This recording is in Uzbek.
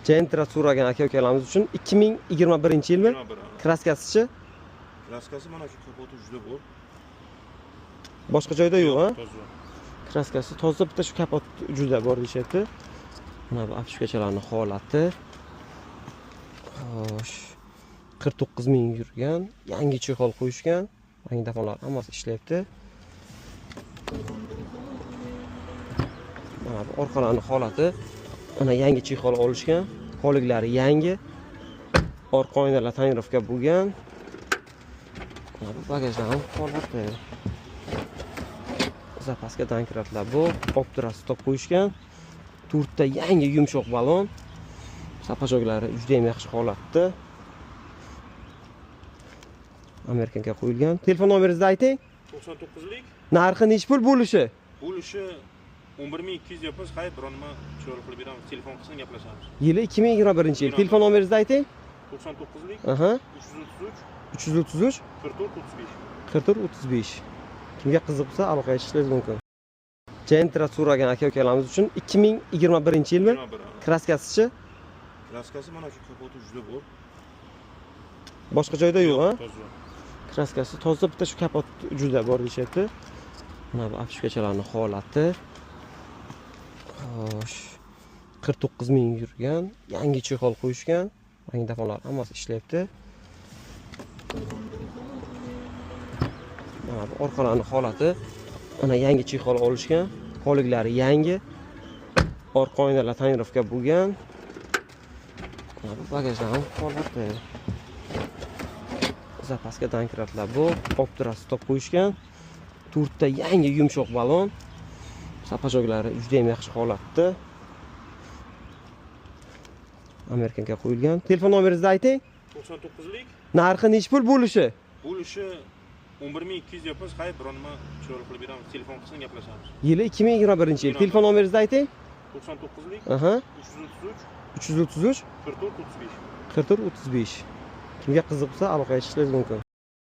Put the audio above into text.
Gentra so'ragan aka-ukalarimiz uchun 2021-yilmi? 21. Kraskasichi? Kraskasi mana shu kapoti juda bor. Boshqa joyda yo'q, ha? Toza. Kraskasi toza, bitta shu kapot juda bor deyapti. Mana bu apshkachalarning holati. Xo'sh. 49 ming yurgan, yangi chexol qo'yishgan. Magnitofonlar hammasi ishlayapti. Mana bu orqalarning holati. Mana yangi chexol olishgan. Qoliklari yangi. Orqa oynalar tonirovka bo'lgan. Mana bu bagajlar ham holati. Zapaska donkratlar bu, optirasi top qo'yishgan. To'rtta yangi yumshoq balon. Sapajoglari juda ham yaxshi holatda. Amerikanga qo'yilgan. Telefon nomeringizni ayting. 99lik. Narxi necha pul bo'lishi? Bo'lishi 11200 yapasiz, hayır, biron nima chiroyli qilib beramiz. Telefon qilsang gaplashamiz. Yili 2021-yil. Telefon nomeringizni ayting. 99lik. Aha. 333 333 44 35. 44 35. Kimga qiziq bo'lsa aloqaga chiqishingiz mumkin. Gentra so'ragan aka-ukalarimiz uchun 2021-yilmi? 21. Kraskasichi? Kraskasi mana shu kapoti juda bor. Boshqa joyda yo'q, ha? Toza. Kraskasi toza, bitta shu kapot juda bor deyapti. Mana bu apshkachalarning holati. Xo'sh. 49 ming yurgan, yangi chexol qo'yishgan. Magnitofonlar hammasi ishlayapti. Mana bu orqalarning holati. Mana yangi chexol olishgan. Qoliklari yangi. Orqa oynalar tonirovka bo'lgan. Mana bu bagajlar ham holati. Zapaska donkratlar bu, optirasi top qo'yishgan. To'rtta yangi yumshoq balon. Sapajoglari juda ham yaxshi holatda. Amerikanga qo'yilgan. Telefon nomeringizni ayting. 99lik. Narxi necha pul bo'lishi? Bo'lishi 11200 yapasiz, hayır, biron nima chiroyli qilib beramiz. Telefon qilsang gaplashamiz. Yili 2021-yil. Telefon nomeringizni ayting. 99lik. Aha. 333 333 44 35. 44 35. Kimga qiziq bo'lsa aloqaga chiqishingiz mumkin.